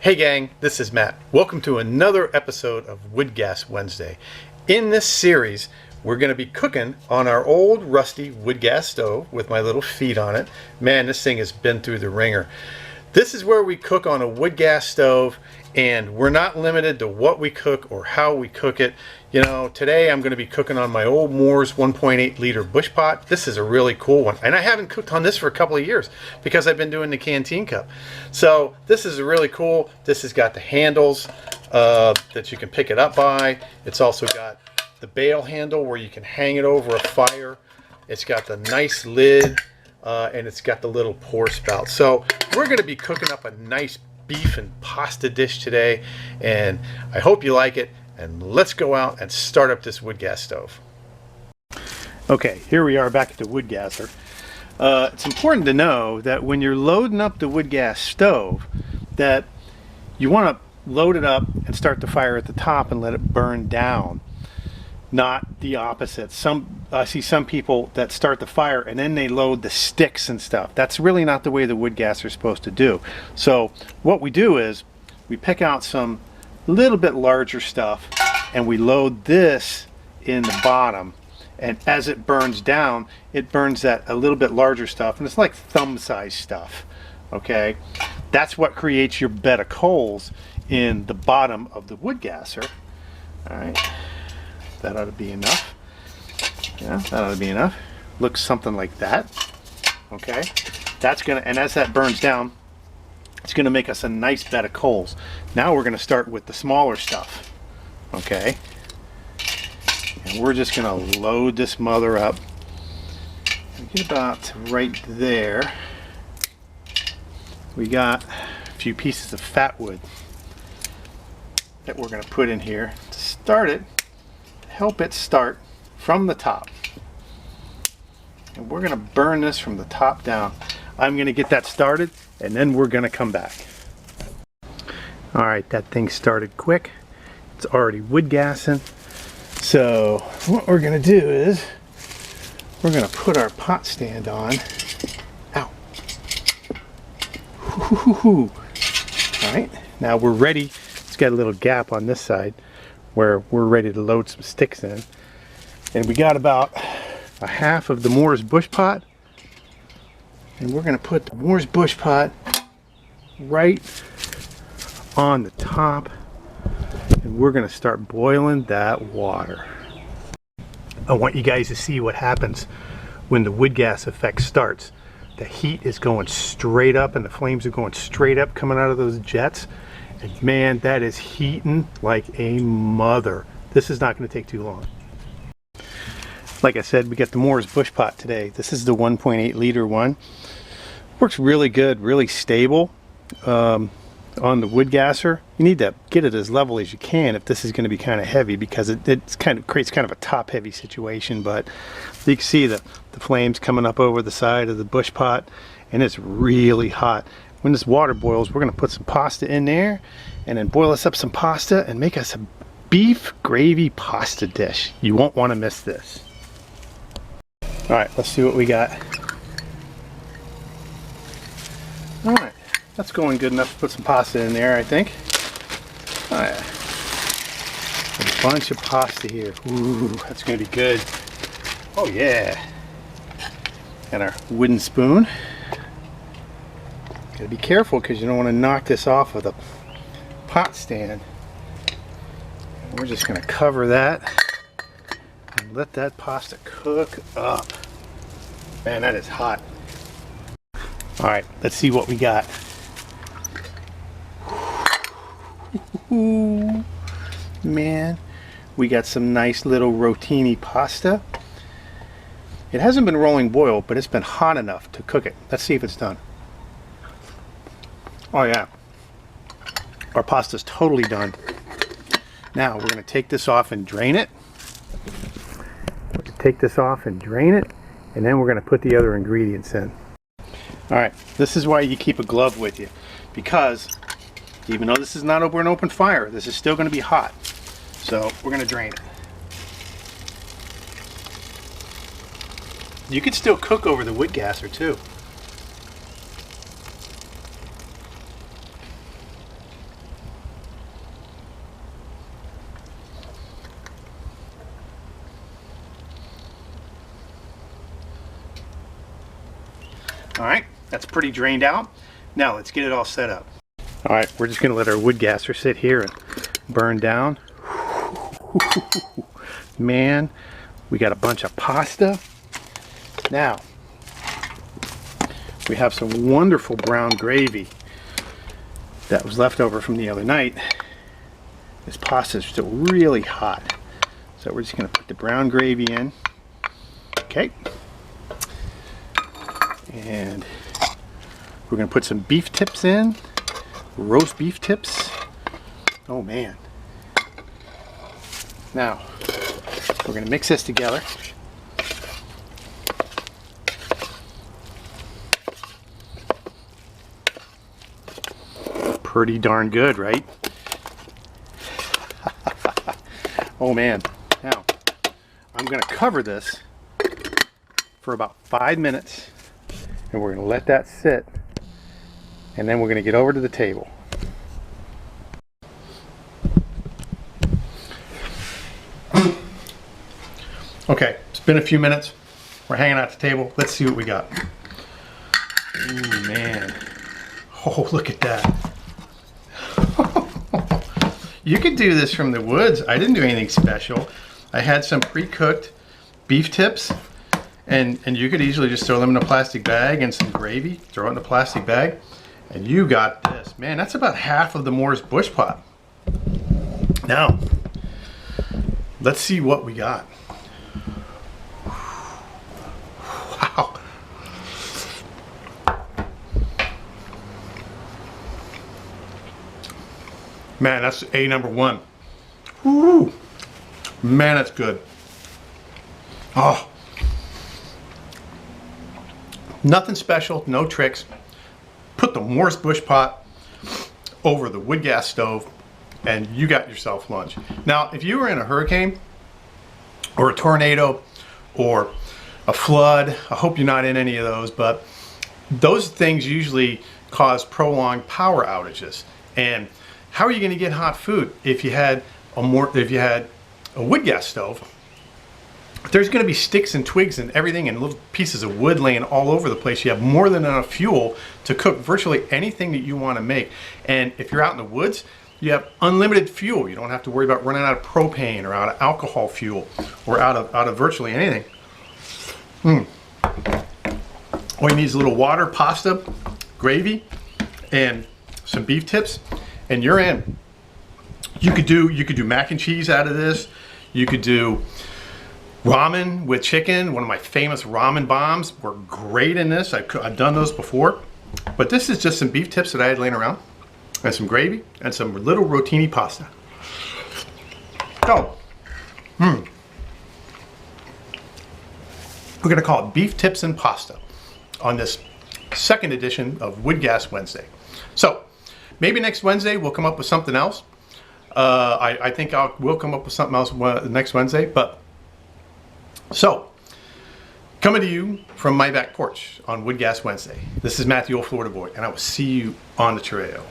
Hey gang, this is Matt. Welcome to another episode of Woodgas Wednesday. In this series, we're going to be cooking on our old rusty wood gas stove with my little feet on it. Man, this thing has been through the ringer. This is where we cook on a wood gas stove, and we're not limited to what we cook or how we cook it. You know, today I'm going to be cooking on my old Moore's 1.8 liter bush pot. This is a really cool one, and I haven't cooked on this for a couple of years because I've been doing the canteen cup. So this is really cool. This has got the handles that you can pick it up by. It's also got the bail handle where you can hang it over a fire. It's got the nice lid, and it's got the little pour spout. So we're going to be cooking up a nice beef and pasta dish today, and I hope you like it. And let's go out and start up this wood gas stove. Okay, here we are back at the wood gasser. It's important to know that when you're loading up the wood gas stove, that you want to load it up and start the fire at the top and let it burn down, not the opposite. I see some people that start the fire and then they load the sticks and stuff. That's really not the way the wood gasser is supposed to do. So what we do is we pick out some little bit larger stuff and we load this in the bottom, and as it burns down, it burns that a little bit larger stuff, and it's like thumb size stuff. Okay, that's what creates your bed of coals in the bottom of the wood gasser. All right, that ought to be enough. Yeah, that ought to be enough. Looks something like that. Okay, that's gonna, and as that burns down, it's going to make us a nice bed of coals. Now we're going to start with the smaller stuff. Okay, and we're just going to load this mother up. Get about right there. We got a few pieces of fat wood that we're going to put in here to start it, to help it start from the top. And we're going to burn this from the top down. I'm going to get that started, and then we're going to come back. All right, that thing started quick. It's already wood gassing. So what we're going to do is we're going to put our pot stand on. Ow. All right, now we're ready. It's got a little gap on this side where we're ready to load some sticks in. And we got about a half of the Moore's bush pot. And we're going to put the Moore's bush pot right on the top, and we're going to start boiling that water. I want you guys to see what happens when the wood gas effect starts. The heat is going straight up and the flames are going straight up coming out of those jets, and man, that is heating like a mother. This is not going to take too long. Like I said, we got the Moore's bush pot today. This is the 1.8 liter one. Works really good, really stable on the wood gasser. You need to get it as level as you can if this is going to be kind of heavy, because it kind of creates kind of a top heavy situation. But you can see the flames coming up over the side of the bush pot, and it's really hot. When this water boils, we're going to put some pasta in there and then boil us up some pasta and make us a beef gravy pasta dish. You won't want to miss this. All right, let's see what we got. All right, that's going good enough to put some pasta in there, I think. All right, a bunch of pasta here. Ooh, that's going to be good. Oh yeah. And our wooden spoon. Got to be careful because you don't want to knock this off of the pot stand. And we're just going to cover that and let that pasta cook up. Man, that is hot. All right, let's see what we got. Ooh, man, we got some nice little rotini pasta. It hasn't been rolling boil, but it's been hot enough to cook it. Let's see if it's done. Oh yeah, our pasta's totally done. Now we're gonna take this off and drain it. And then we're gonna put the other ingredients in. All right, this is why you keep a glove with you, because even though this is not over an open fire, this is still going to be hot. So we're going to drain it. You could still cook over the wood gasser too. All right, that's pretty drained out. Now let's get it all set up. All right, we're just gonna let our wood gasser sit here and burn down. Man, we got a bunch of pasta. Now, we have some wonderful brown gravy that was left over from the other night. This pasta is still really hot. So we're just gonna put the brown gravy in. Okay. And we're gonna put some beef tips in. Roast beef tips. Oh man. Now, we're gonna mix this together. Pretty darn good, right? Oh man. Now, I'm gonna cover this for about 5 minutes, and we're gonna let that sit, and then we're gonna get over to the table. Okay, it's been a few minutes. We're hanging out at the table. Let's see what we got. Ooh, man. Oh, look at that. You could do this from the woods. I didn't do anything special. I had some pre-cooked beef tips, and you could easily just throw them in a plastic bag and some gravy, throw it in a plastic bag, and you got this. Man, that's about half of the Moore's bush pot. Now, let's see what we got. Wow. Man, that's A number one. Woo. Man, that's good. Oh. Nothing special, no tricks. Put the Morse bush pot over the wood gas stove and you got yourself lunch. Now, if you were in a hurricane or a tornado or a flood, I hope you're not in any of those, but those things usually cause prolonged power outages. And how are you going to get hot food if you had a wood gas stove? There's going to be sticks and twigs and everything and little pieces of wood laying all over the place. You have more than enough fuel to cook virtually anything that you want to make. And if you're out in the woods, you have unlimited fuel. You don't have to worry about running out of propane or out of alcohol fuel or out of virtually anything. All you need is a little water, pasta, gravy, and some beef tips, and you're in. You could do mac and cheese out of this. You could do ramen with chicken. One of my famous ramen bombs were great in this. I've done those before, but this is just some beef tips that I had laying around, and some gravy, and some little rotini pasta. So, we're gonna call it beef tips and pasta on this second edition of Woodgas Wednesday. So, maybe next Wednesday we'll come up with something else. I think we'll come up with something else next Wednesday, but so, coming to you from my back porch on Woodgas Wednesday, this is Matthew, Old Florida Boy, and I will see you on the trail.